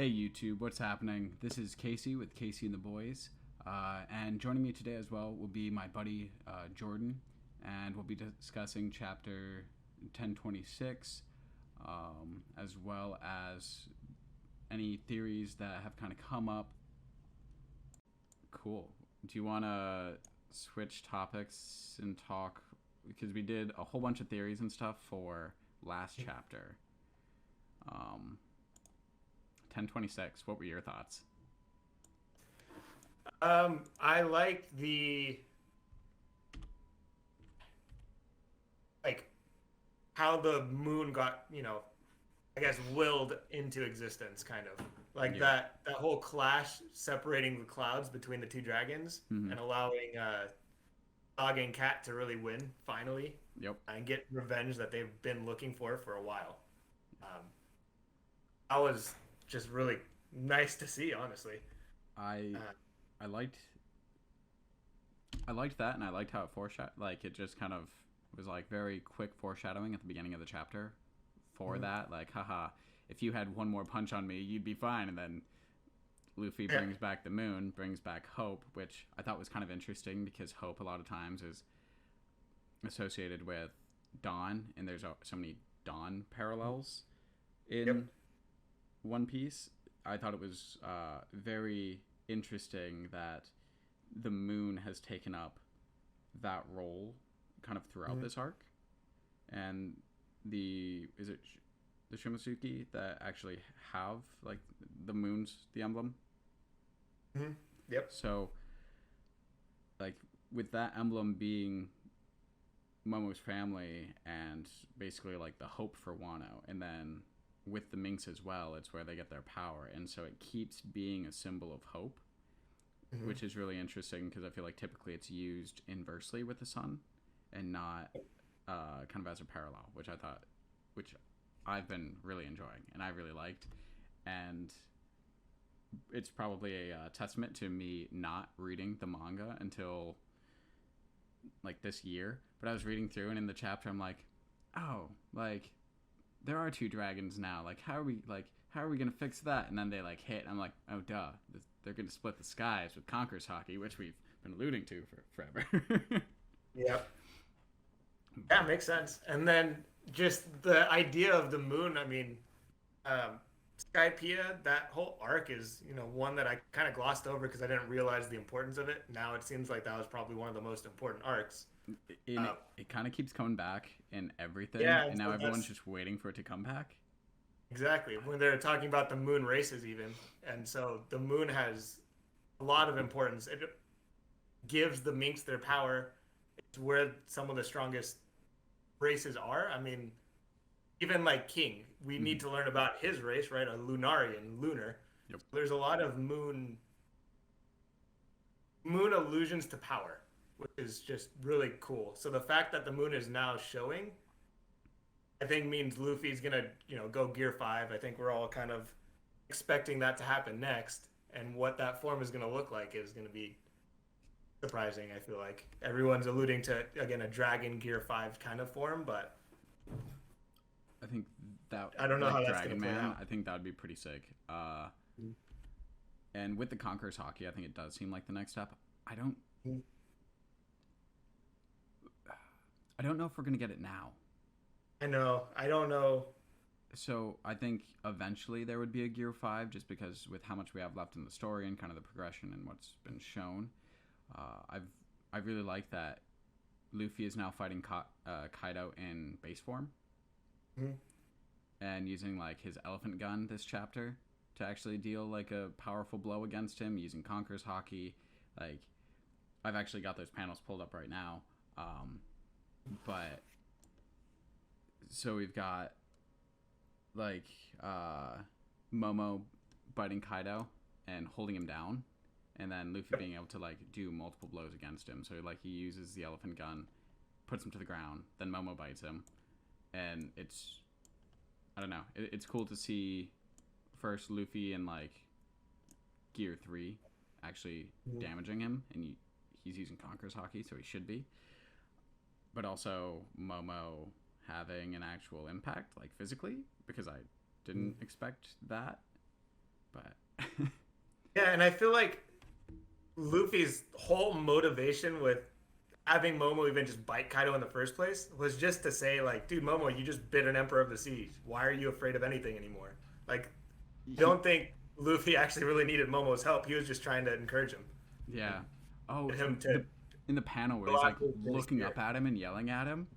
Hey YouTube, what's happening? This is Casey with Casey and the Boys, and joining me today as well will be my buddy Jordan, and we'll be discussing chapter 1026, as well as any theories that have kind of come up. Cool. Do you want to switch topics and talk? Because we did a whole bunch of theories and stuff for last chapter. 1026. What were your thoughts? I like the like how the moon got, I guess willed into existence, kind of. Like Yeah. that whole clash separating the clouds between the two dragons Mm-hmm. and allowing Dog and Cat to really win finally Yep. and get revenge that they've been looking for a while. Um, that was just really nice to see, honestly. I Uh, I liked I liked that, and I liked how it it just kind of was like very quick foreshadowing at the beginning of the chapter for mhm. that. Like, haha, if you had one more punch on me, you'd be fine. And then Luffy Yeah. brings back the moon, brings back hope, which I thought was kind of interesting because hope a lot of times is associated with Dawn, and there's so many Dawn parallels Yep. in One Piece. I thought it was very interesting that the moon has taken up that role kind of throughout Mhm. this arc, and the is it the Shimosuke that actually have like the moon's the emblem. Mhm. Yep. So like with that emblem being Momo's family and basically like the hope for Wano, and then with the Minks as well, it's where they get their power, and so it keeps being a symbol of hope, Mhm. which is really interesting because I feel like typically it's used inversely with the sun and not kind of as a parallel, which I've been really enjoying and I really liked, and it's probably a testament to me not reading the manga until like this year. But I was reading through, and in the chapter, I'm like, oh, like there are two dragons now. Like how are we gonna fix that? And then they like hit. And I'm like, oh duh, they're gonna split the skies with Conqueror's Hockey, which we've been alluding to for forever. Yep. Yeah, makes sense. And then just the idea of the moon, I mean, um, Skypiea, that whole arc is, one that I kind of glossed over because I didn't realize the importance of it. Now it seems like that was probably one of the most important arcs. And Uh, it kind of keeps coming back in everything, yeah, and and now so everyone's that's just waiting for it to come back. exactly when they're talking about the moon races, even. And so the moon has a lot of importance. It gives the minks their power. It's where some of the strongest races are. I mean, even like King, we Mm-hmm. need to learn about his race, right? A Lunarian, lunar. Yep. There's a lot of moon allusions to power, which is just really cool. So the fact that the moon is now showing, I think means Luffy's gonna, go Gear 5. I think we're all kind of expecting that to happen next, and what that form is gonna look like is gonna be surprising. I feel like everyone's alluding to again a Dragon Gear 5 kind of form, but I think that I don't know how like that's gonna Dragon play Man, out. I think that would be pretty sick. And with the Conqueror's Hockey, I think it does seem like the next step. I don't I don't know if we're gonna get it now. I know. I don't know. So I think eventually there would be a Gear 5, just because with how much we have left in the story and kind of the progression and what's been shown. I've I really like that Luffy is now fighting Kaido in base form Mhm. and using like his elephant gun this chapter to actually deal like a powerful blow against him using Conqueror's Hockey. Like I've actually got those panels pulled up right now. But so we've got like uh, Momo biting Kaido and holding him down, and then Luffy being able to like do multiple blows against him. So like he uses the elephant gun, puts him to the ground, then Momo bites him, and it's I don't know. It's cool to see first Luffy in like Gear 3 actually Mhm. damaging him, and he's using Conqueror's Hockey, so he should be. But also Momo having an actual impact, like physically, because I didn't expect that. But Yeah, and I feel like Luffy's whole motivation with having Momo even just bite Kaido in the first place was just to say, like, dude, Momo, you just bit an Emperor of the Seas. Why are you afraid of anything anymore? Like, I he, don't think Luffy actually really needed Momo's help. He was just trying to encourage him. yeah. Oh, Get him the to in the panel where go he's like after his Billy looking Spear. up at him and yelling at him.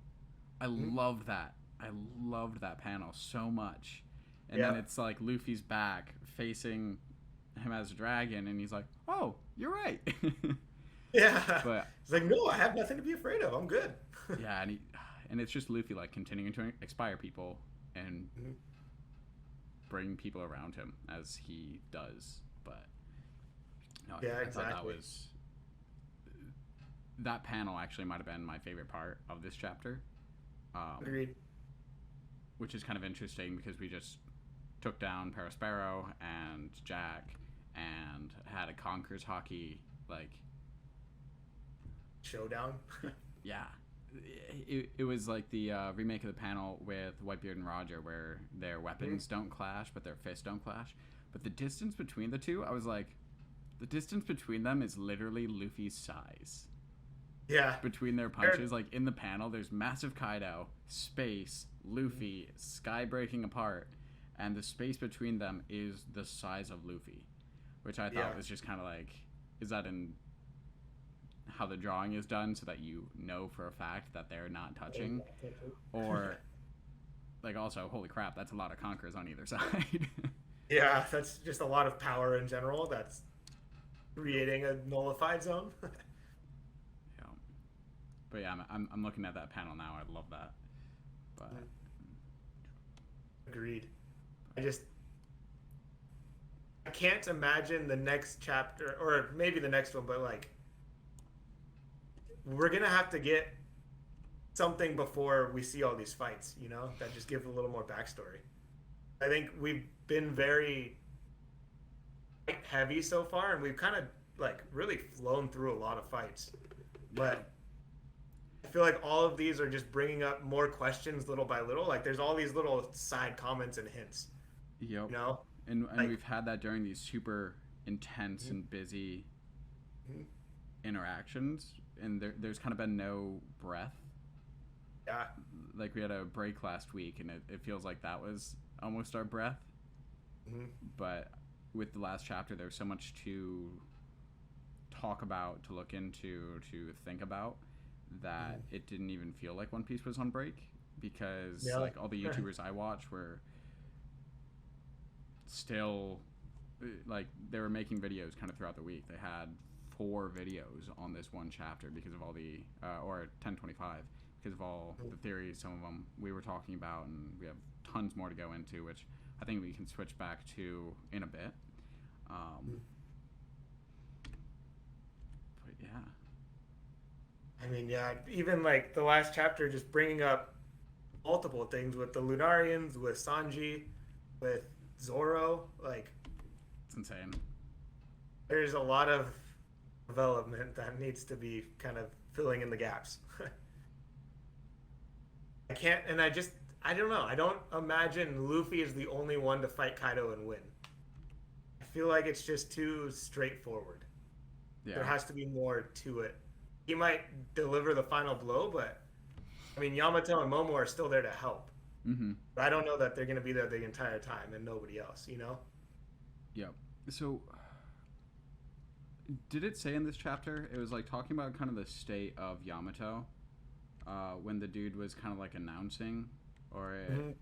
I Mhm. loved that. I loved that panel so much. And then Yeah. it's like Luffy's back facing him as a dragon, and he's like, "Oh, you're right." Yeah. But He's like, no, I have nothing to be afraid of. I'm good. yeah, and it's just Luffy like continuing to inspire people and Mhm. bring people around him as he does. But no, Yeah, I thought exactly. that panel actually might have been my favorite part of this chapter, um, Agreed. which is kind of interesting because we just took down Paraspero and Jack and had a Conquerors hockey like Showdown. yeah. It was like the remake of the panel with Whitebeard and Roger where their weapons don't clash but their fists don't clash, but the distance between the two, I was like, the distance between them is literally Luffy's size Yeah. between their punches. Like in the panel there's massive Kaido, space, Luffy, sky breaking apart, and the space between them is the size of Luffy, which I thought Yeah. was just kind of like, is that in how the drawing is done so that you know for a fact that they're not touching? Or like, also, holy crap, that's a lot of conquerors on either side. Yeah, that's just a lot of power in general. That's creating a nullified zone. Yeah. But yeah, I'm looking at that panel now. I love that. But Agreed. I just I can't imagine the next chapter or maybe the next one, but like we're gonna have to get something before we see all these fights, that just give a little more backstory. I think we've been very heavy so far, and we've kind of like really flown through a lot of fights. But I feel like all of these are just bringing up more questions little by little. Like there's all these little side comments and hints, yep. you know? And Like, we've had that during these super intense and busy mhm. interactions, and there's kind of been no breath. Yeah, Like we had a break last week, and it feels like that was almost our breath. mhm. But with the last chapter, there's so much to talk about, to look into, to think about, that it didn't even feel like One Piece was on break, because Yeah. like all the YouTubers I watch were still like they were making videos kind of throughout the week. They had 4 videos on this one chapter because of all the or 1025 because of all the theories. Some of them we were talking about, and we have tons more to go into, which I think we can switch back to in a bit. But yeah, I mean, yeah, even like the last chapter, just bringing up multiple things with the Lunarians, with Sanji, with Zoro. Like, it's insane. there's a lot of development that needs to be kind of filling in the gaps. I can't, and I don't know. I don't imagine Luffy is the only one to fight Kaido and win. I feel like it's just too straightforward. There Yeah. has to be more to it. He might deliver the final blow, but I mean, Yamato and Momo are still there to help. Mm-hmm. But I don't know that they're going to be there the entire time and nobody else. Yep. So, did it say in this chapter? It was like talking about kind of the state of Yamato when the dude was kind of like announcing, or it, Mm-hmm. it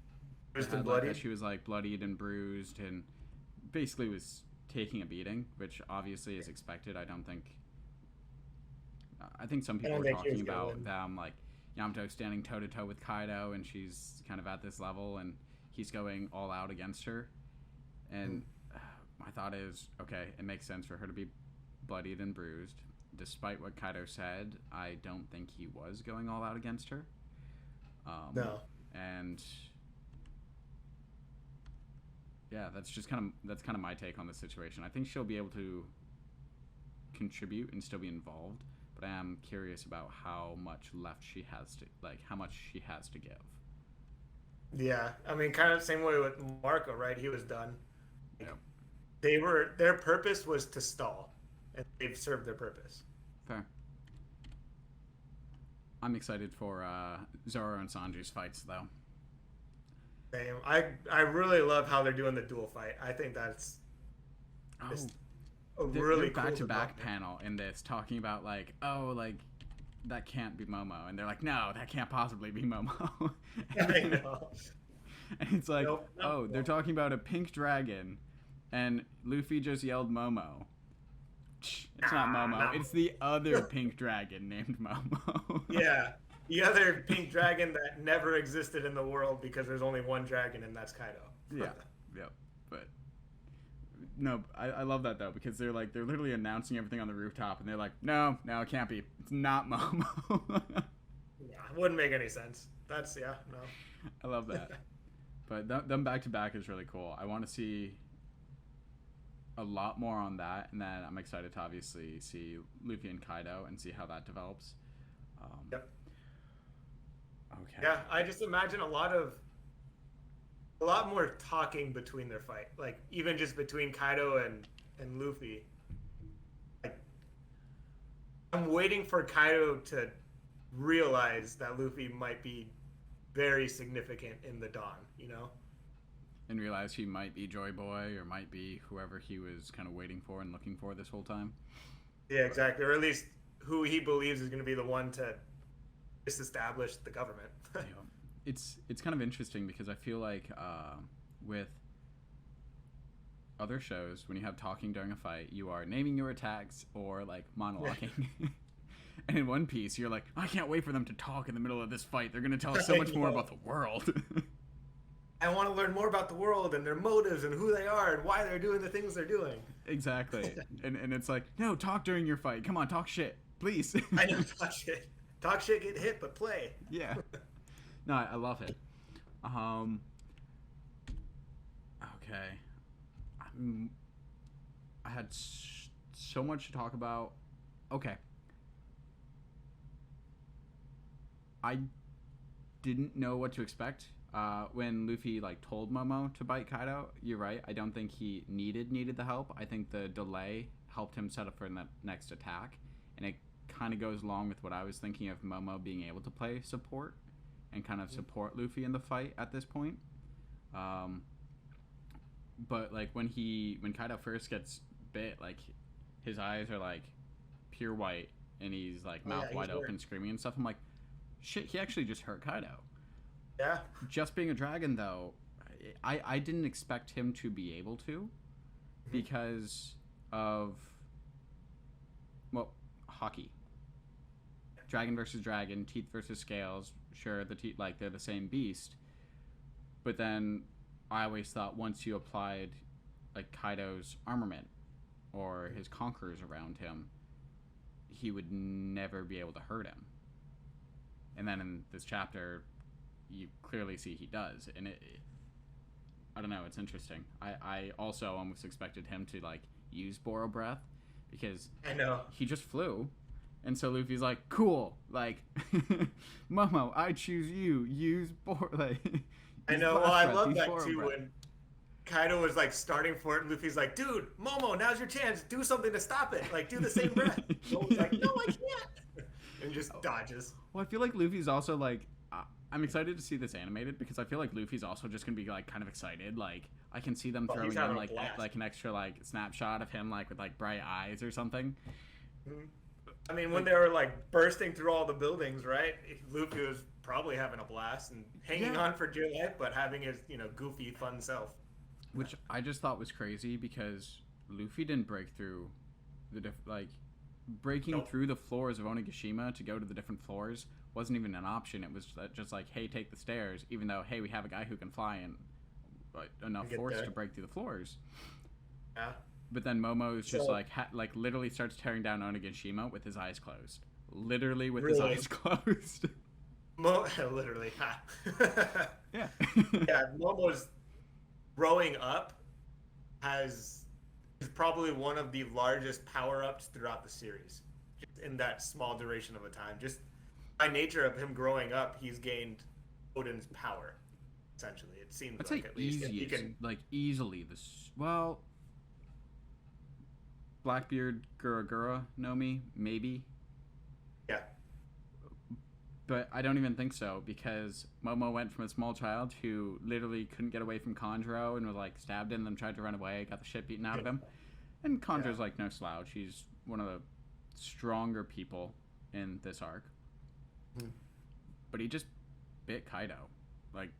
Bruised had and like bloody. that she was like bloodied and bruised and basically was taking a beating, which obviously is expected. I don't think. I think some I people don't were think he talking was gonna about win. them like Yamato standing toe to toe with Kaido, and she's kind of at this level, and he's going all out against her. And my thought is, okay, it makes sense for her to be bloodied and bruised. Despite what Kaido said, I don't think he was going all out against her. No. And yeah, that's kind of my take on the situation. I think she'll be able to contribute and still be involved, but I am curious about how much left she has to how much she has to give. Yeah. I mean, kind of same way with Marco, right? He was done. Yep. their purpose was to stall, and they've served their purpose. Fair. I'm excited for Zoro and Sanji's fights, though. Same. I really love how they're doing the duel fight. I think that's just a really their cool back-to-back development. panel in this talking about like, oh, like that can't be Momo, and they're like, no, that can't possibly be Momo. I know. And it's like, Nope, oh, nope, they're nope. talking about a pink dragon, and Luffy just yelled Momo. It's not Nah, Momo. not It's the other pink dragon named Momo. Yeah. The other pink dragon that never existed in the world because there's only one dragon, and that's Kaido. Yeah. Yep. But no, I love that though, because they're literally announcing everything on the rooftop, and they're like, no, it can't be. It's not Momo. Yeah, it wouldn't make any sense. That's, yeah, no. I love that. But them back to back is really cool. I want to see a lot more on that, and then I'm excited to obviously see Luffy and Kaido and see how that develops. Yep. Okay. Yeah, I just imagine a lot more talking between their fight. Like, even just between Kaido and Luffy. Like, I'm waiting for Kaido to realize that Luffy might be very significant in the Dawn, you know? And realize he might be Joy Boy, or might be whoever he was kind of waiting for and looking for this whole time. Yeah, exactly. Or at least who he believes is going to be the one to disestablish the government. You know, it's kind of interesting because I feel like with other shows, when you have talking during a fight, you are naming your attacks or like monologuing. And in One Piece, you're like, I can't wait for them to talk in the middle of this fight. They're going to tell us so much more about the world. I want to learn more about the world and their motives and who they are and why they're doing the things they're doing. Exactly. And it's like, no, talk during your fight. Come on, talk shit, please. I know, talk shit. Talk shit, get hit, but play. Yeah. No, I love it. Okay. I had so much to talk about. Okay. I didn't know what to expect when Luffy like told Momo to bite Kaido. You're right. I don't think he needed the help. I think the delay helped him set up for the next attack, and it kind of goes along with what I was thinking of Momo being able to play support and kind of support Luffy in the fight at this point. But like when Kaido first gets bit, like his eyes are like pure white and he's like mouth wide open screaming and stuff. I'm like, shit, he actually just hurt Kaido. Yeah. Just being a dragon though, I didn't expect him to be able to because of, well, hockey. Dragon versus dragon, teeth versus scales. Sure, the teeth, like, they're the same beast. But then I always thought once you applied like Kaido's armament or his conquerors around him, he would never be able to hurt him. And then in this chapter, you clearly see he does, and I don't know, it's interesting. I also almost expected him to like use Boro Breath because I know he just flew, and so Luffy's like, cool, like Momo, I choose you. Use Boro. Like, I know. Blast Well, I Breath, love use that Boro too Breath. when Kaido was like starting for it, and Luffy's like, "Dude, Momo, now's your chance. Do something to stop it. Like, do the same breath." Momo's like, "No, I can't," and just dodges. Well, I feel like Luffy's also like, I'm excited to see this animated because I feel like Luffy's also just gonna be like kind of excited. Like I can see them Oh, he's throwing having in a like blast. like an extra like snapshot of him like with like bright eyes or something. I mean, when they were like bursting through all the buildings, right? Luffy was probably having a blast and hanging Yeah. on for dear life, but having his, goofy, fun self. Which I just thought was crazy because Luffy didn't break through the breaking Nope. through the floors of Onigashima to go to the different floors wasn't even an option. It was just like, hey, take the stairs, even though, hey, we have a guy who can fly and enough Get force there. to break through the floors. Yeah. But then Momo's just So- like literally starts tearing down Onigashima with his eyes closed. Literally with Really? his eyes closed. Literally. Ha. Yeah. Yeah, Momo's growing up is probably one of the largest power-ups throughout the series. Just in that small duration of a time. Just by nature of him growing up, he's gained Odin's power, essentially. It seems I'd like say at least. If he easiest, can, like easily this. Well, Blackbeard Gura Nomi, maybe. Yeah. But I don't even think so, because Momo went from a small child who literally couldn't get away from Conjuro and was like stabbed in them, tried to run away, got the shit beaten out of him. And Conjuro's like no slouch. He's one of the stronger people in this arc. But he just bit Kaido. Like,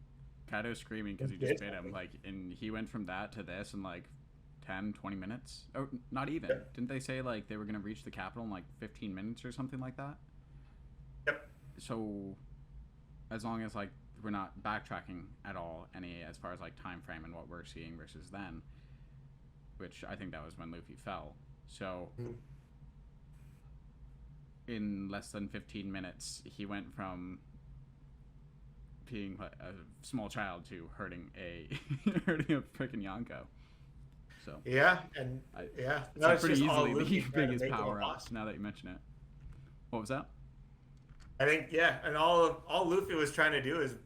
Kaido's screaming because he just bit him. Like, and he went from that to this in like 10, 20 minutes. Or not even. Didn't they say like they were going to reach the capital in like 15 minutes or something like that? Yep. So as long as like we're not backtracking at all any as far as like time frame and what we're seeing versus then, which I think that was when Luffy fell. So in less than 15 minutes he went from being a small child to hurting a freaking Yonko. So it's pretty easily the biggest power up now that you mention it. What was that? I think and all Luffy was trying to do is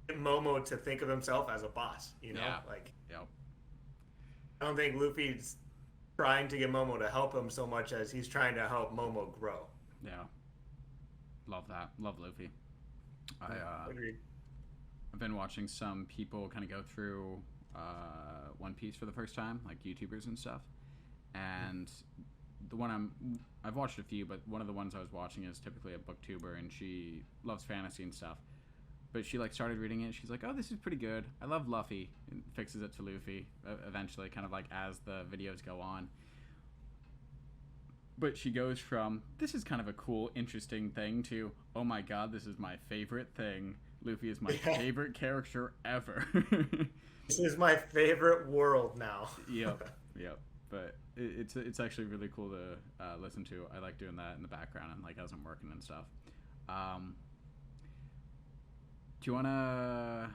get Momo to think of himself as a boss, I don't think Luffy's trying to get Momo to help him so much as he's trying to help Momo grow. Yeah. Love that. Love Luffy. Agreed. I've been watching some people kind of go through One Piece for the first time, like YouTubers and stuff. And the one I've watched a few, but one of the ones I was watching is typically a booktuber, and she loves fantasy and stuff. But she like started reading it. She's like, "Oh, this is pretty good. I love Luffy," and fixes it to Luffy eventually, kind of like as the videos go on. But she goes from, "This is kind of a cool, interesting thing," to, "Oh my god, this is my favorite thing. Luffy is my favorite character ever." This is my favorite world now. Yep. But it's actually really cool to listen to. I like doing that in the background and like as I'm working and stuff. Do you want to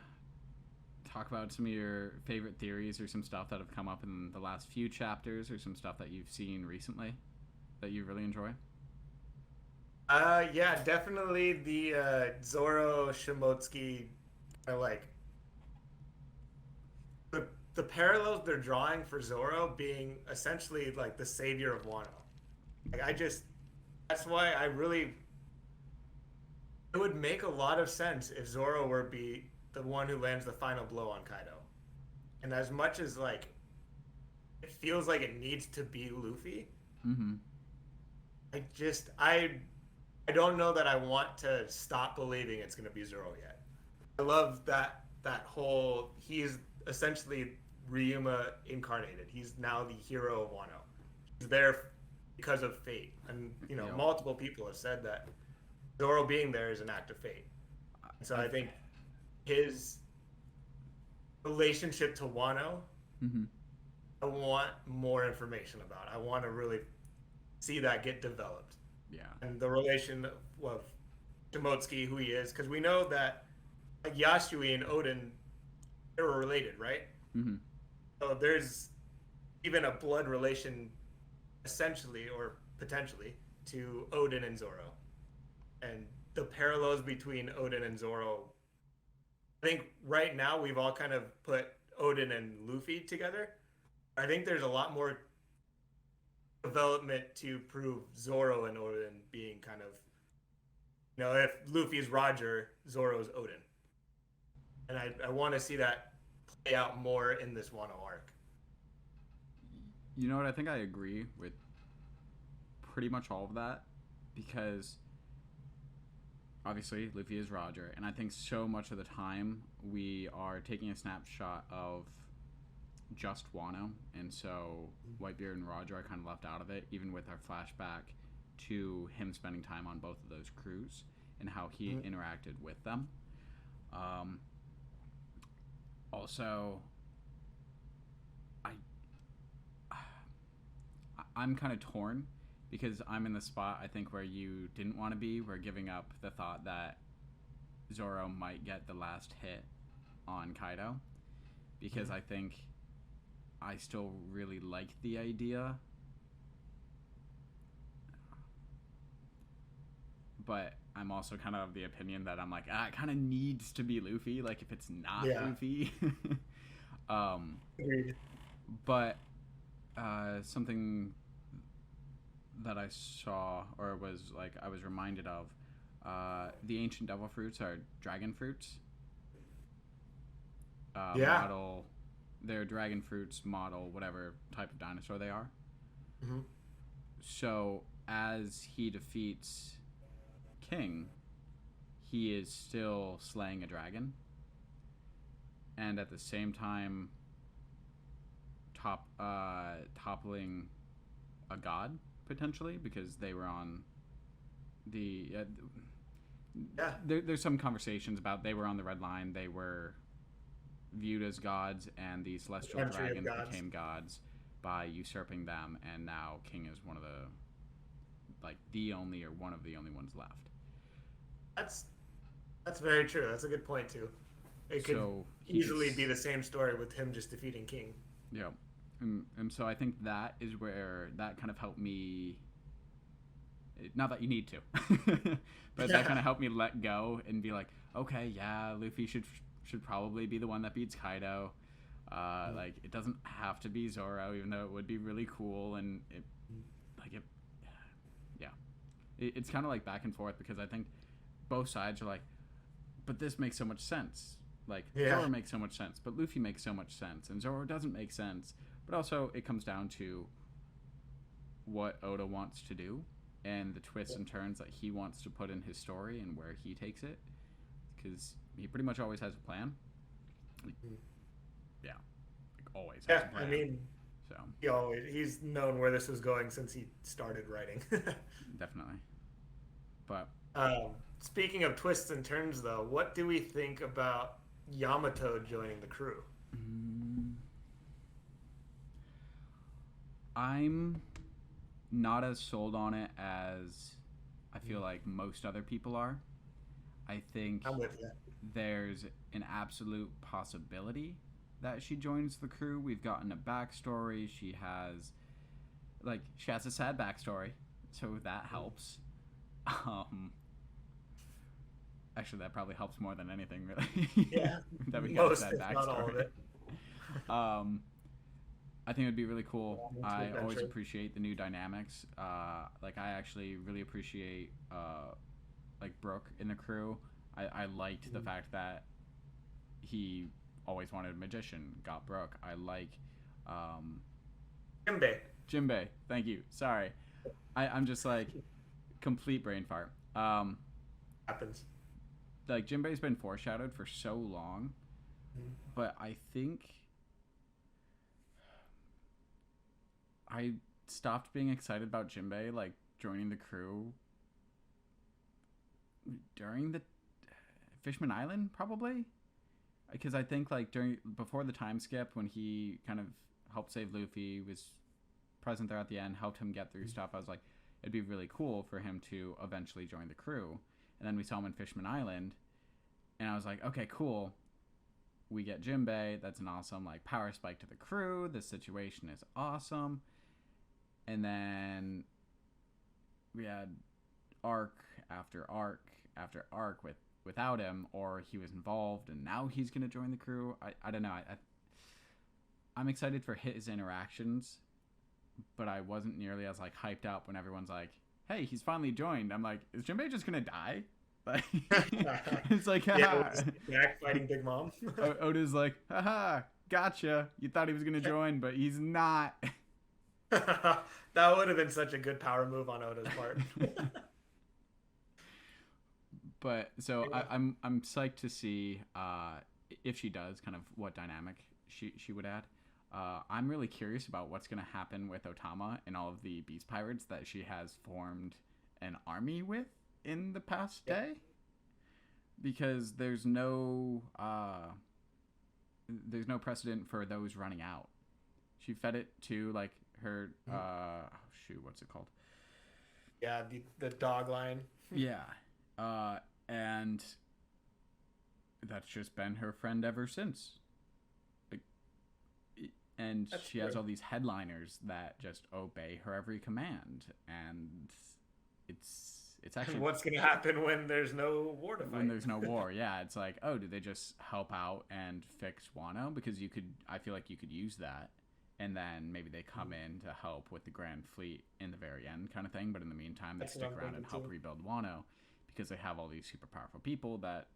talk about some of your favorite theories or some stuff that have come up in the last few chapters, or some stuff that you've seen recently that you really enjoy? Yeah, definitely the Zoro Shimotsuki, like the parallels they're drawing for Zoro being essentially like the savior of Wano. Like that's why it would make a lot of sense if Zoro were be the one who lands the final blow on Kaido. And as much as like it feels like it needs to be Luffy, I don't know that I want to stop believing it's going to be Zoro yet. I love that whole, he's essentially Ryuma incarnated. He's now the hero of Wano. He's there because of fate. And, multiple people have said that Zoro being there is an act of fate. So I think his relationship to Wano, I want more information about. I want to really see that get developed. Yeah. And the relation of Shimotsuki, who he is, because we know that like Yasui and Odin, they were related, right? So there's even a blood relation, essentially or potentially, to Odin and Zoro. And the parallels between Odin and Zoro, I think right now we've all kind of put Odin and Luffy together. I think there's a lot more development to prove Zoro and Odin being kind of, if Luffy's Roger, Zoro's Odin. And I want to see that play out more in this Wano arc. You know what? I think I agree with pretty much all of that, because obviously Luffy is Roger, and I think so much of the time we are taking a snapshot of just Wano, and so Whitebeard and Roger are kind of left out of it, even with our flashback to him spending time on both of those crews and how he interacted with them. Also, I'm kind of torn, because I'm in the spot I think where you didn't want to be. We're giving up the thought that Zoro might get the last hit on Kaido, because I think I still really like the idea, but I'm also kind of of the opinion that I'm like, it kind of needs to be Luffy, like if it's not Luffy. But Something that I saw or was like I was reminded of. The ancient devil fruits are dragon fruits. Yeah. Model, they're dragon fruits model whatever type of dinosaur they are. Hmm. So as he defeats King, he is still slaying a dragon, and at the same time toppling a god potentially because they were on the Yeah. there's some conversations about they were on the red line, they were viewed as gods, and the celestial Country of dragons gods. became gods by usurping them, and now King is one of the like the only or one of the only ones left. That's that's very true. That's a good point too. It could So easily he's be the same story with him just defeating King. yeah. And so I think that is where that kind of helped me. Not that you need to, but that kind of helped me let go and be like, okay, yeah, Luffy should probably be the one that beats Kaido. Like it doesn't have to be Zoro, even though it would be really cool. And it, like it, yeah, it's kind of like back and forth because I think both sides are like, but this makes so much sense. Like Yeah. Zoro makes so much sense, but Luffy makes so much sense, and Zoro doesn't make sense. But also, it comes down to what Oda wants to do and the twists and turns that he wants to put in his story and where he takes it. Because he pretty much always has a plan. Like, yeah, like always has Yeah. a plan. I mean, So he's known where this was going since he started writing. definitely. But Speaking of twists and turns, though, what do we think about Yamato joining the crew? mm, I'm not as sold on it as I feel like most other people are. I think I'm with you. there's an absolute possibility that she joins the crew. We've gotten a backstory. She has a sad backstory, so that helps. Um, actually, that probably helps more than anything, really. Yeah. That we got a Most, sad if not all of backstory. it. I think it would be really cool. Yeah, I that's always true. appreciate the new dynamics. Like I actually really appreciate like Brooke in the crew. I liked the fact that he always wanted a magician, got Brooke. I like Kimbe. Jinbei. Thank you. Sorry, I'm just like complete brain fart. Happens. Like Jinbei's been foreshadowed for so long, but I think I stopped being excited about Jinbei like joining the crew during the Fishman Island, probably, because I think like before the time skip when he kind of helped save Luffy, was present there at the end, helped him get through stuff. I was like, it'd be really cool for him to eventually join the crew, and then we saw him in Fishman Island, and I was like, okay, cool. We get Jinbei. That's an awesome like power spike to the crew. This situation is awesome. And then we had arc after arc after arc without him, or he was involved and now he's gonna join the crew. I don't know. I'm excited for his interactions, but I wasn't nearly as like hyped up when everyone's like, "Hey, he's finally joined." I'm like, is Jinbei just gonna die? Like, it's like, Yeah, back fighting Big Mom. Oda's like, haha, gotcha. You thought he was gonna join, but he's not. That would have been such a good power move on Oda's part. But so I'm psyched to see if she does, kind of what dynamic she would add. I'm really curious about what's gonna happen with Otama and all of the Beast Pirates that she has formed an army with in the past day, because there's no precedent for those running out. She fed it to like her what's it called? Yeah, the dog line. Yeah. And that's just been her friend ever since. Like, and That's she has true. all these headliners that just obey her every command, and it's actually And what's gonna happen when there's no war to fight? when there's no war. Yeah, it's like, oh, did they just help out and fix Wano? Because I feel like you could use that and then maybe they come in to help with the Grand Fleet in the very end kind of thing. But in the meantime, they That's what stick I'm around and thinking help too. rebuild Wano because they have all these super powerful people that,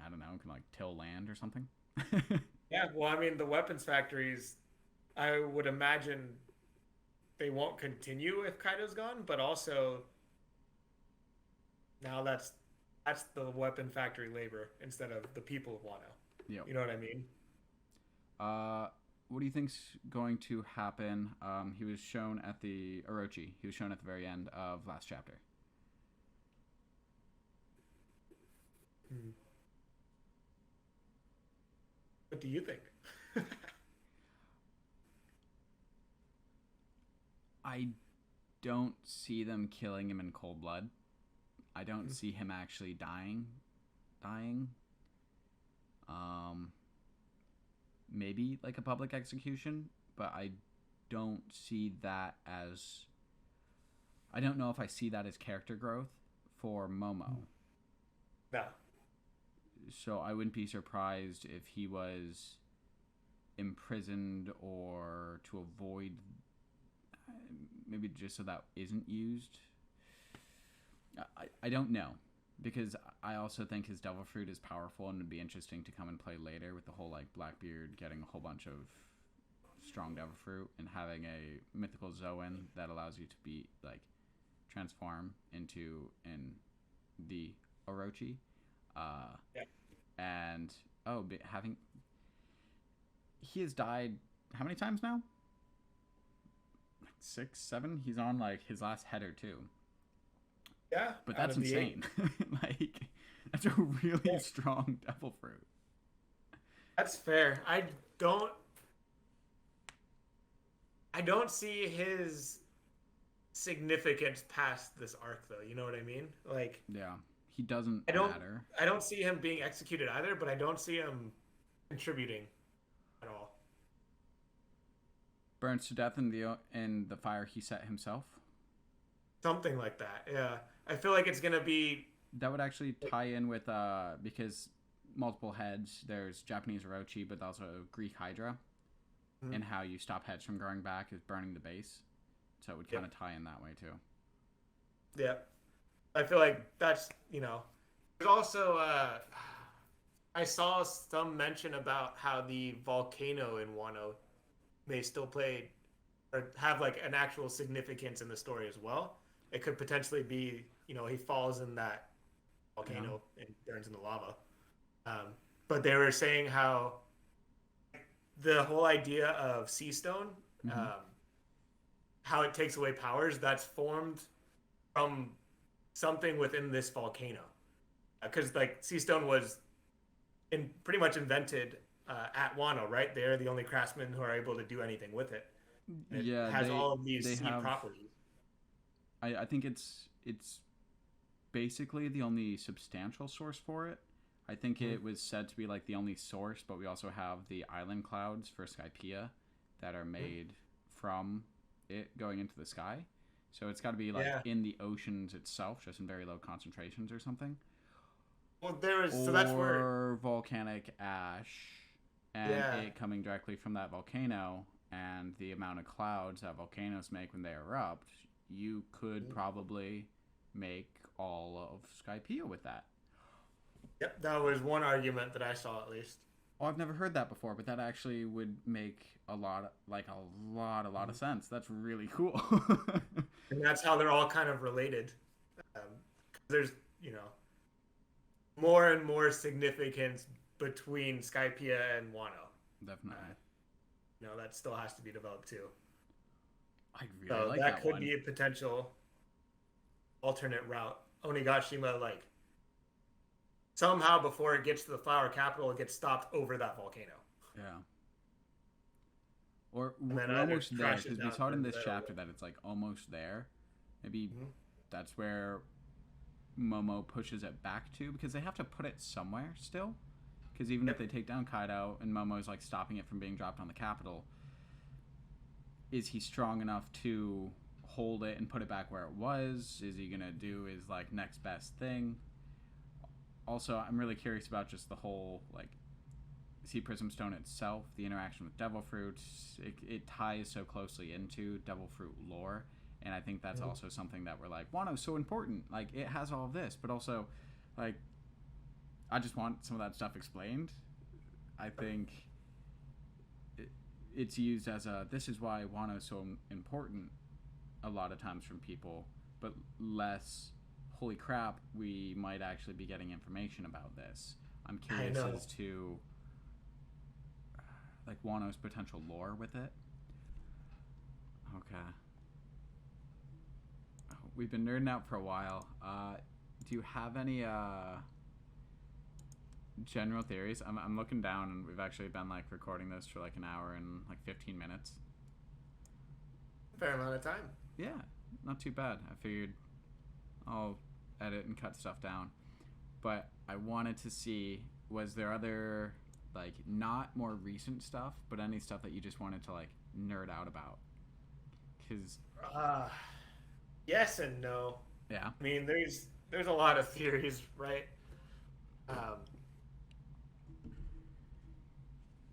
I don't know, can like till land or something. Yeah, well, I mean, the weapons factories, I would imagine they won't continue if Kaido's gone, but also now that's the weapon factory labor instead of the people of Wano. Yep. You know what I mean? Uh, what do you think's going to happen? He was shown at the Orochi. He was shown at the very end of last chapter. Hmm. What do you think? I don't see them killing him in cold blood. I don't see him actually dying. Dying. Um, Maybe like a public execution, but I don't see that as. I don't know if I see that as character growth for Momo. No. So I wouldn't be surprised if he was imprisoned or to avoid, maybe just so that isn't used. I don't know, because I also think his devil fruit is powerful and would be interesting to come and play later with the whole like Blackbeard getting a whole bunch of strong devil fruit and having a mythical Zoan that allows you to be like transform into in the Orochi. Yeah. And having he has died how many times now? Like 6, 7. He's on like his last head or two. Yeah. But out that's of the eight. insane. Like that's a really Yeah. strong devil fruit. That's fair. I don't see his significance past this arc though. You know what I mean? Like Yeah, he doesn't I don't matter. I don't see him being executed either, but I don't see him contributing at all. Burns to death in the fire he set himself. Something like that. Yeah. I feel like it's gonna be That would actually tie in with because multiple heads. There's Japanese Orochi, but also Greek Hydra, and how you stop heads from growing back is burning the base. So it would kind of tie in that way too. yeah. I feel like that's There's also I saw some mention about how the volcano in Wano may still play or have like an actual significance in the story as well. It could potentially be, he falls in that volcano and burns in the lava. But they were saying how the whole idea of sea stone, how it takes away powers, that's formed from something within this volcano. Because like sea stone was pretty much invented at Wano, right? They're the only craftsmen who are able to do anything with it. It Yeah, has all of these they sea have. properties. I think it's basically the only substantial source for it. I think it was said to be like the only source, but we also have the island clouds for Skypiea that are made from it going into the sky. So it's got to be like in the oceans itself, just in very low concentrations or something. Well, so that's where Or volcanic ash and it coming directly from that volcano and the amount of clouds that volcanoes make when they erupt, you could probably make all of Skypiea with that. Yep, that was one argument that I saw at least. Oh, I've never heard that before, but that actually would make a lot of sense. That's really cool. And that's how they're all kind of related. There's, more and more significance between Skypiea and Wano. Definitely. That still has to be developed too. I really So like that could one. be a potential alternate route. Onigashima, like, somehow before it gets to the flower capital, it gets stopped over that volcano. Yeah. Or And then we're either almost there, crashes because we down saw it in or this there. chapter that it's like almost there. Maybe that's where Momo pushes it back to, because they have to put it somewhere still. Because even if they take down Kaido and Momo's like stopping it from being dropped on the capital, is he strong enough to hold it and put it back where it was? Is he gonna do his like next best thing? Also, I'm really curious about just the whole like Sea Prism Stone itself, the interaction with Devil Fruit, it ties so closely into Devil Fruit lore. And I think that's also something that we're like, Wano's so important. Like, it has all of this, but also, like, I just want some of that stuff explained. I think it's used as this is why Wano's so important a lot of times from people, but less, holy crap, we might actually be getting information about this. I'm curious as to, like, Wano's potential lore with it. Okay. We've been nerding out for a while. Do you have any general theories? I'm looking down, and we've actually been like recording this for like an hour and like 15 minutes. Fair amount of time. Yeah, not too bad. I figured I'll edit and cut stuff down, but I wanted to see, was there other, like, not more recent stuff, but any stuff that you just wanted to like nerd out about? Because yes and no. Yeah. I mean, there's a lot of theories, right?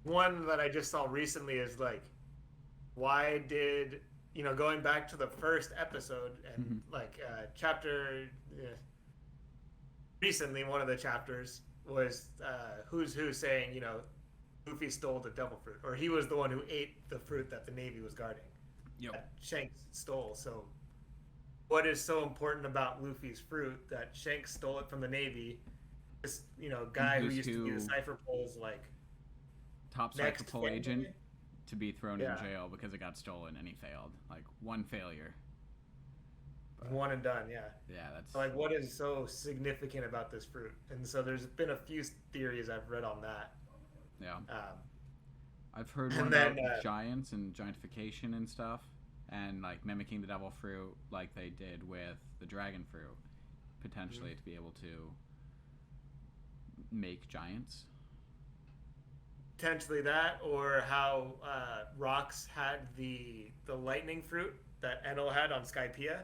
One that I just saw recently is like, why did, going back to the first episode and like chapter, recently one of the chapters was Who's Who saying, Luffy stole the devil fruit, or he was the one who ate the fruit that the Navy was guarding. Yep. That Shanks stole. So what is so important about Luffy's fruit that Shanks stole it from the Navy? This, guy who used to be the Cypher Pole's like top Cypher Pole agent to be thrown in jail because it got stolen and he failed. Like, one failure. But one and done, yeah. Yeah, that's... So, like, what is so significant about this fruit? And so there's been a few theories I've read on that. Yeah. I've heard one about giants and giantification and stuff, and like mimicking the devil fruit like they did with the dragon fruit, potentially to be able to make giants. Potentially that, or how Rocks had the lightning fruit that Enel had on Skypiea,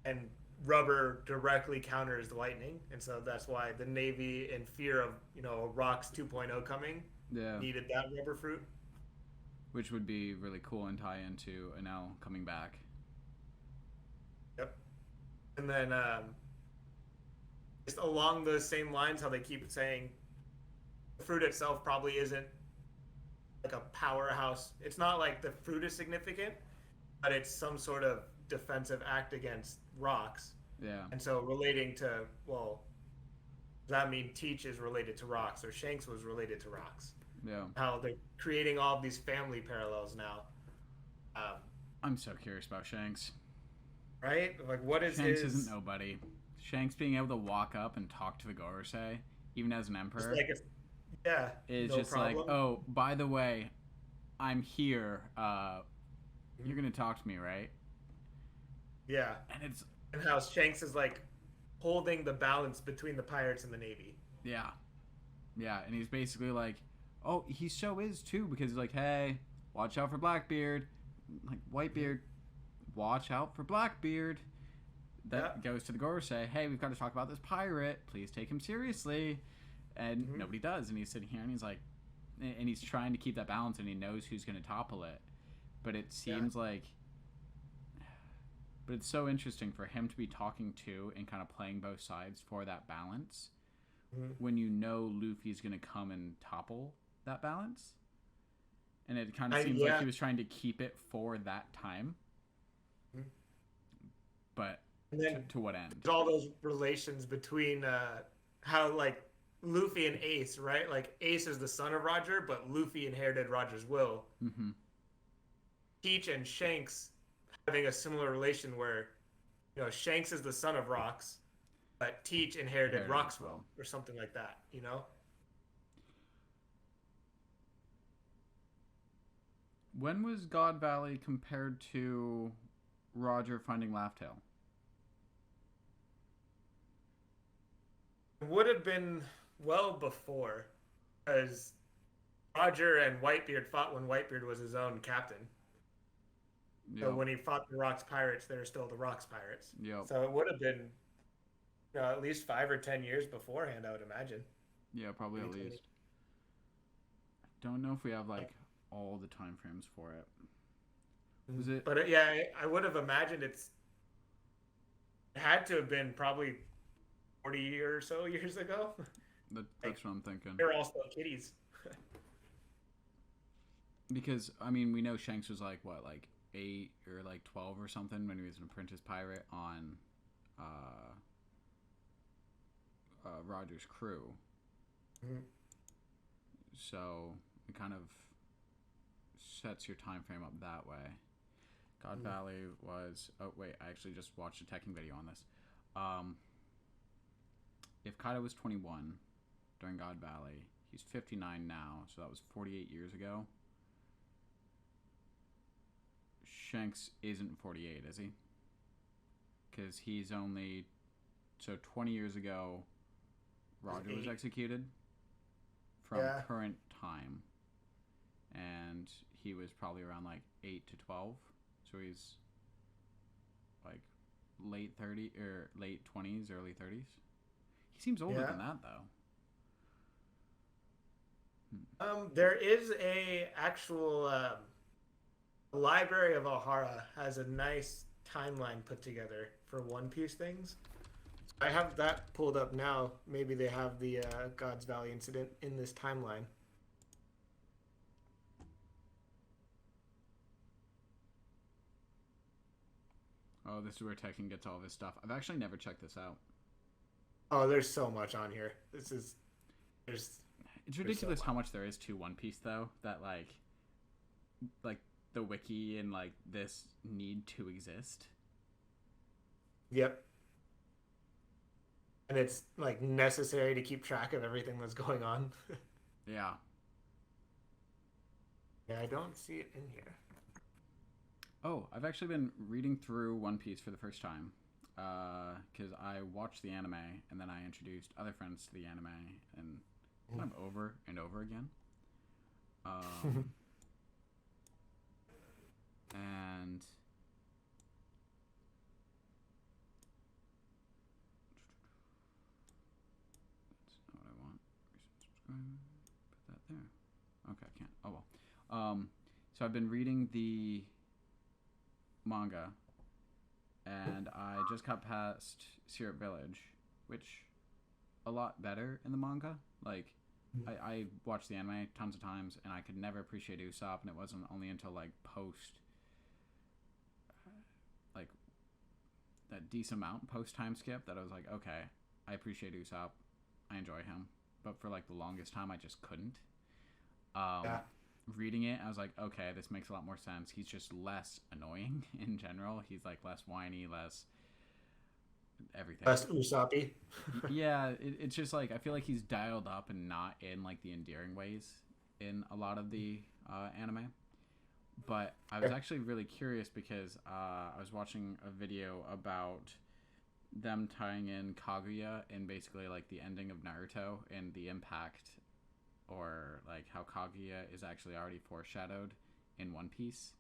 and rubber directly counters the lightning, and so that's why the Navy, in fear of Rocks 2.0 coming, needed that rubber fruit. Which would be really cool and tie into Enel coming back. Yep. And then just along those same lines, how they keep saying the fruit itself probably isn't like a powerhouse. It's not like the fruit is significant, but it's some sort of defensive act against Rocks. Yeah. And so relating to, well, does that mean Teach is related to Rocks, or Shanks was related to Rocks? Yeah. How they're creating all of these family parallels now. I'm so curious about Shanks. Right? Like, what is Shanks isn't nobody. Shanks being able to walk up and talk to the Gorosei, even as an emperor, is no just problem. like, oh, by the way, I'm here. You're gonna talk to me, right? Yeah. And how Shanks is like holding the balance between the pirates and the Navy. Yeah. Yeah, and he's basically like, oh, he so is too, because he's like, hey, watch out for Blackbeard. Like, Whitebeard, watch out for Blackbeard. That goes to the Gorosei, hey, we've got to talk about this pirate. Please take him seriously. And nobody does. And he's sitting here and he's like, and he's trying to keep that balance, and he knows who's going to topple it. But it seems like, but it's so interesting for him to be talking to and kind of playing both sides for that balance when you know Luffy's going to come and topple that balance. And it kind of seems like he was trying to keep it for that time. But to what end? All those relations between how, like, Luffy and Ace, right? Like, Ace is the son of Roger, but Luffy inherited Roger's will. Teach and Shanks having a similar relation where, Shanks is the son of Rocks, but Teach inherited Rock's will, or something like that, When was God Valley compared to Roger finding Laugh-Tale? It would have been well before, because Roger and Whitebeard fought when Whitebeard was his own captain. So when he fought the Rocks Pirates, they were still the Rocks Pirates. So it would have been at least 5 or 10 years beforehand, I would imagine. Yeah, probably at least. don't know if we have like all the time frames for it. Was it? But yeah, I would have imagined it had to have been probably 40 or so years ago. Like That's what I'm thinking. they're all still kitties. Because I mean, we know Shanks was like what, like 8 or like 12 or something when he was an apprentice pirate on Roger's crew. Mhm. So it kind of sets your time frame up that way. God Mhm. Valley was. Oh wait, I actually just watched a teching video on this. Um, if Kaido was 21 during God Valley, he's 59 now, so that was 48 years ago. Shanks isn't 48, is he? Because he's only. So 20 years ago, Roger was executed from current time. And he was probably around like 8 to 12. So he's like late 30 or late 20s, early 30s. He seems older than that though. There is a actual Library of Ohara has a nice timeline put together for One Piece things. I have that pulled up now. Maybe they have the God's Valley incident in this timeline. Oh, this is where Tekken gets all of his stuff. I've actually never checked this out. Oh, there's so much on here. There's It's ridiculous how much there is to One Piece though. That like the wiki and like this need to exist. Yep. And it's like necessary to keep track of everything that's going on. Yeah. Yeah, I don't see it in here. Oh, I've actually been reading through One Piece for the first time. Because I watched the anime and then I introduced other friends to the anime and kind of over and over again. And that's not what I want. Resubscribe. Put that there. Okay, I can't. Oh well. So I've been reading the manga, and I just got past Syrup Village, which a lot better in the manga. Like, I watched the anime tons of times, and I could never appreciate Usopp, and it wasn't only until like post, like that decent amount post time skip that I was like, okay, I appreciate Usopp, I enjoy him, but for like the longest time, I just couldn't. Reading it, I was like, okay, this makes a lot more sense. He's just less annoying in general. He's like less whiny, less everything. Less Usopp. Yeah, it's just like I feel like he's dialed up and not in like the endearing ways in a lot of the anime. But I was actually really curious because I was watching a video about them tying in Kaguya and basically like the ending of Naruto and the impact, or like how Kaguya is actually already foreshadowed in One Piece.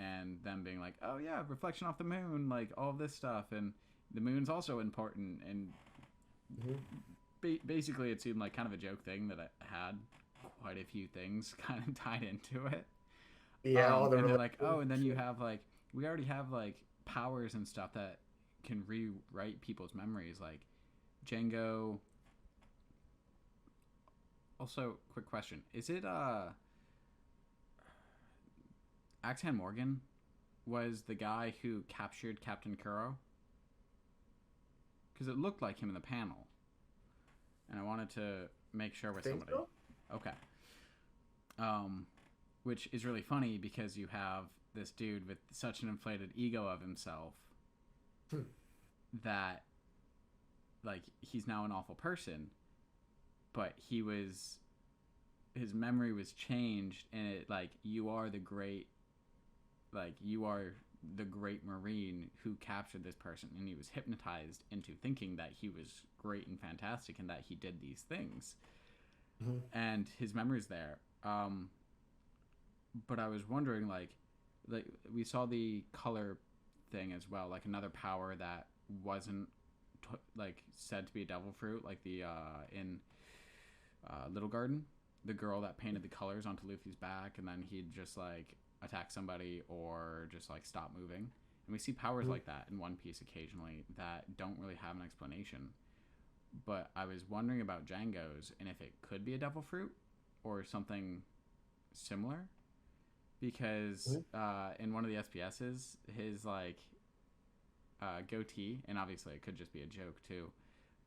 And them being like, oh yeah, reflection off the moon, like all this stuff, and the moon's also important, and basically it seemed like kind of a joke thing that it had quite a few things kind of tied into it. Yeah, all the and they're like, oh, and then you have like, we already have like powers and stuff that can rewrite people's memories, like Django. Also, quick question: is it Axan Morgan was the guy who captured Captain Kuro? Because it looked like him in the panel, and I wanted to make sure with somebody. So? Okay. Which is really funny because you have this dude with such an inflated ego of himself that, like, he's now an awful person, but his memory was changed, and it, like, you are the great Marine who captured this person, and he was hypnotized into thinking that he was great and fantastic and that he did these things. And his memory's there. But I was wondering, like we saw the color thing as well, like another power that wasn't like said to be a devil fruit, like the in Little Garden. the girl that painted the colors onto Luffy's back, and then he'd just like attack somebody or just like stop moving. And we see powers like that in One Piece occasionally that don't really have an explanation. But I was wondering about Django's and if it could be a devil fruit or something similar, because in one of the SPSs, his like goatee, and obviously it could just be a joke too,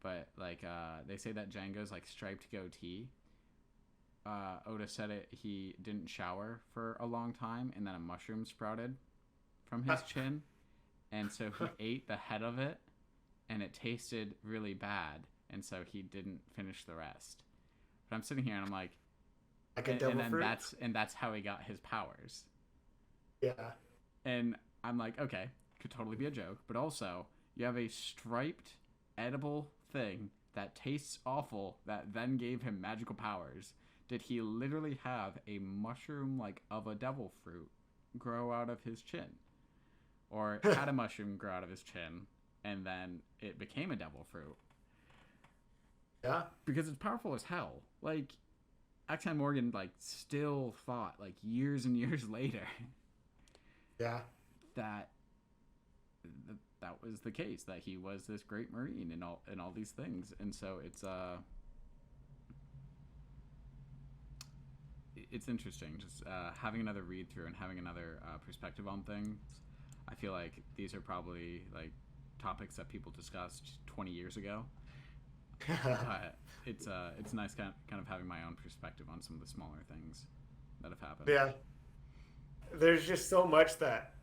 but like they say that Django's like striped goatee. Oda said he didn't shower for a long time, and then a mushroom sprouted from his chin, and so he ate the head of it, and it tasted really bad, and so he didn't finish the rest. But I'm sitting here and I'm like, and then fruit? that's how he got his powers. Yeah. And I'm like, okay, could totally be a joke, but also you have a striped edible thing that tastes awful that then gave him magical powers. Did he literally have a mushroom like of a devil fruit grow out of his chin? Or had a mushroom grow out of his chin and then it became a devil fruit? Yeah. Because it's powerful as hell. Like, Acton Morgan like still thought like years and years later Yeah. that was the case, that he was this great marine and all these things. And so it's interesting just having another read through and having another perspective on things. I feel like these are probably like topics that people discussed 20 years ago. It's nice kind of having my own perspective on some of the smaller things that have happened. Yeah. There's just so much that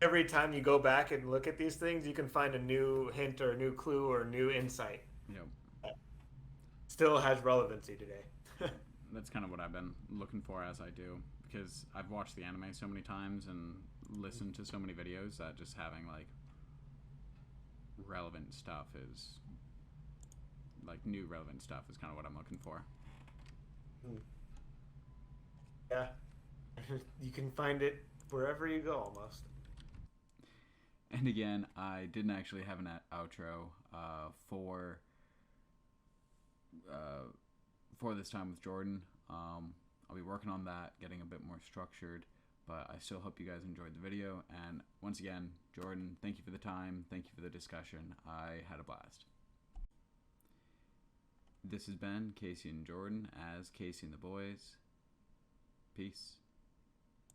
every time you go back and look at these things, you can find a new hint or a new clue or a new insight. Yep. Still has relevancy today. That's kind of what I've been looking for as I do, because I've watched the anime so many times and listened to so many videos that just having like relevant stuff is like new relevant stuff is kind of what I'm looking for. Yeah. You can find it wherever you go almost. And again, I didn't actually have an outro for this time with Jordan. I'll be working on that, getting a bit more structured, but I still hope you guys enjoyed the video. And once again, Jordan, thank you for the time. Thank you for the discussion. I had a blast. This has been Casey and Jordan as Casey and the Boys. Peace.